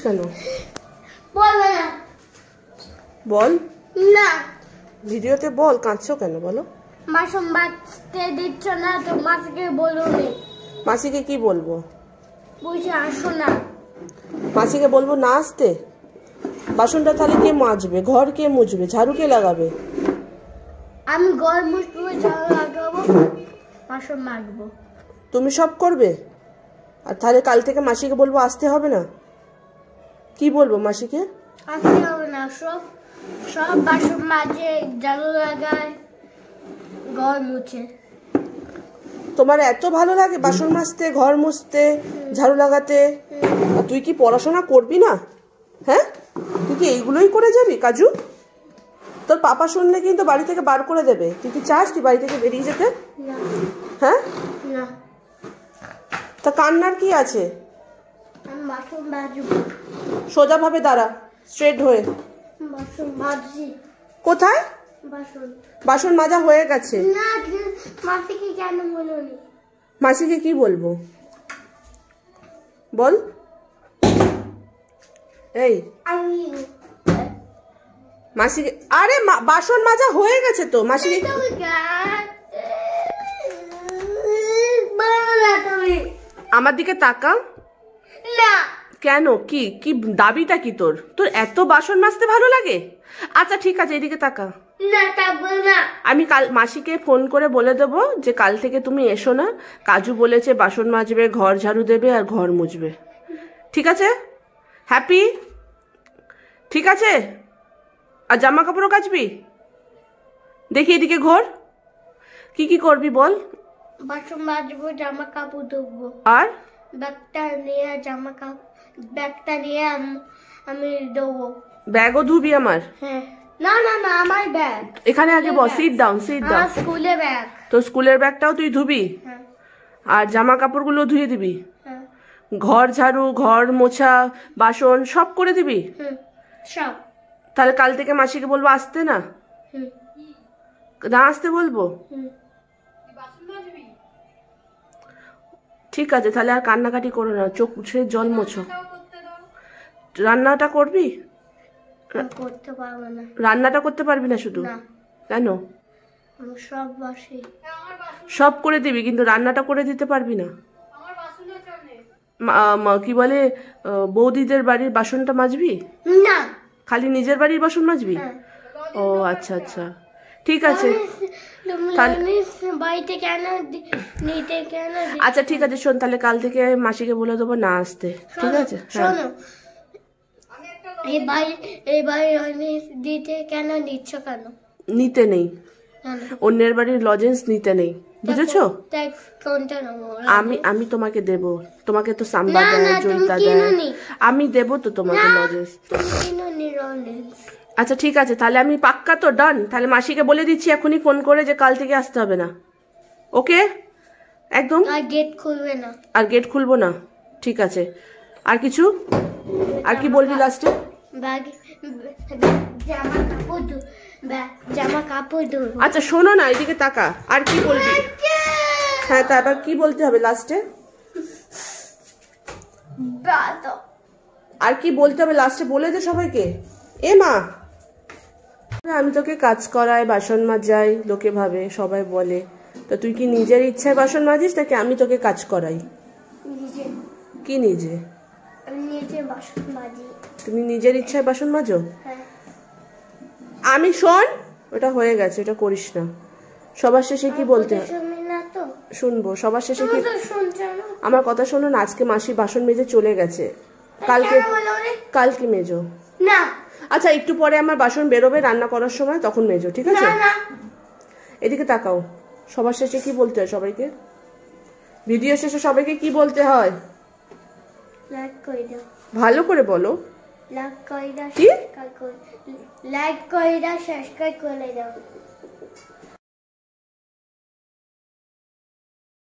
কেন বল না বল না ভিডিওতে বল, কাঁদছো কেন বলো? বাসন মাজতে দিচ্ছ না তো মাসিকে বলো নি। মাসিকে কি বলবো? বুঝে আসো না। মাসিকে বলবো না আসতে? বাসনটা তাহলে কে মাজবে? ঘর কে মুছবে? ঝাড়ু কে লাগাবে? আমি ঘর মুছবো, ঝাড়ু লাগাবো, বাসন মাজবো। তুমি সব করবে? আর তাহলে কাল থেকে মাসিকে বলবো আসতে হবে না? কি বলবো মাসিকে? আসতে হবে না, সব সব বাসন মাজে, ঝাড়ু লাগায়, ঘর মুছে। তোমার এত ভালো লাগে বাসন মাজতে, ঘর মুছতে, ঝাড়ু লাগাতে? আর তুই কি পড়াশোনা করবি না? হ্যাঁ, তুই কি এইগুলোই করে যাবি কাজু? তোর পাপা শুনলে কিন্তু বাড়ি থেকে বার করে দেবে। তুই কি চাস তুই বাড়ি থেকে বেরিয়ে যেতে? না হ্যাঁ, না, তা কান্নার কি আছে? আমি বাসন মাজবো। সোজাভাবে দাঁড়া, স্ট্রেট হয়ে। বাসন মাজছি। কোথায়? বাসন বাসন মাজা হয়ে গেছে। না, মাসিকে কেন বলোনি? মাসিকে কি বলবো বল? এই মাসিকে, আরে বাসন মাজা হয়ে গেছে তো। মাসিকে আমার দিকে তাকা। না, কেন? কি কি দাবিটা কি তোর? তোর এত বাসন মাজতে ভালো লাগে? আচ্ছা ঠিক আছে, এদিকে তাকা। না তাবো না। আমি কাল মাসিকে ফোন করে বলে দেবো যে কাল থেকে তুমি এসো না। কাজু বলেছে বাসন মাজবে, ঘর ঝাড়ু দেবে আর ঘর মুছবে। ঠিক আছে? হ্যাপি? ঠিক আছে? আর জামা কাপড়ও কাচবি? দেখি এদিকে ঘর। কি কি করবি বল? বাসন মাজবো, জামা কাপড় ধোবো, আর ব্যাগটা নিয়ে জামা কাপড়, ব্যাগটা নিয়ে আমি দেবো। ব্যাগও ধুবি আমার? হ্যাঁ। না না না, আমার ব্যাগ এখানে আগে বস। Sit down, sit down. স্কুলে ব্যাগ। তো স্কুলের ব্যাগটাও তুই ধুবি? হ্যাঁ আর জামা কাপড়গুলো ধুয়ে দিবি? হ্যাঁ। ঘর ঝাড়ু, ঘর মোছা, বাসন সব করে দিবি? সব। তাহলে কাল থেকে মাসিকে বলবো আসতে না? না আসতে বলবো? ঠিক আছে, তাহলে আর কান্নাকাটি করো না, চোখ মুছে জল মোছো। রান্নাটা করবি? করতে পারবো না। রান্নাটা করতে পারবি না শুধু? না। কেন? সব বসে সব করে দিবি কিন্তু রান্নাটা করে দিতে পারবি না? কি বলে, বৌদিদের বাড়ির বাসনটা মাজবি? না, খালি নিজের বাড়ির বাসন মাজবি? ও আচ্ছা আচ্ছা, ঠিক আছে। বাড়িতে কেন নিতে কেন? আচ্ছা ঠিক আছে, শোন তাহলে কাল থেকে মাসিকে বলে দেবো না আসতে। ঠিক আছে? শোনো, এই বাড়ি দিতে কেন নিচ্ছ কেন? নিতে নেই, অন্যের বাড়ির লজেন্স নিতে নেই, বুঝেছো? আমি তোমাকে দেব। তোমাকে তো সাম্বা দেয়, জয়িতা দেয়, আমি দেব তো তোমাকে লজেন্স। আচ্ছা ঠিক আছে, তাহলে আমি পাক্কা তো ডান। তাহলে মাসিকে বলে দিচ্ছি এখনই ফোন করে যে কাল থেকে আসতে হবে না। ওকে একদম? আর গেট খুলবে না। আর গেট খুলবো না? ঠিক আছে। আর কিছু? আর কি বলবি লাস্টে? জামা কাপড় ধোবো। আচ্ছা শোনো না, এদিকে তাকা। আর কি বলবি? হ্যাঁ, তারপর কি বলতে হবে লাস্টে? আর কি বলতে হবে লাস্টে বলে দে সবাইকে। এ মা, আমি তোকে কাজ করাই, বাসন মাজাই, লোকে ভাবে, সবাই বলে। তো তুই কি নিজের ইচ্ছায় বাসন মাজিস নাকি আমি তোকে কাজ করাই? কি নিজে? তুমি নিজের ইচ্ছায় বাসন মাজো? আমি শোন, ওটা হয়ে গেছে, ওটা করিস না। সবার শেষে কি বলতে শুনবো? সবার শেষে কি? আমার কথা শোনো না, আজকে মাসি বাসন মেজে চলে গেছে, কালকে মেজো না। আচ্ছা একটু পরে আমার বাসন বেরোবে রান্না করার সময়, তখন মেজো, ঠিক আছে? এদিকে তাকাও। সবার শেষে কি বলতে হয় সবাইকে? ভিডিও শেষে সবাইকে কি বলতে হয়? ভালো করে বলো। লাইক কইরা সাবস্ক্রাইব করে দাও।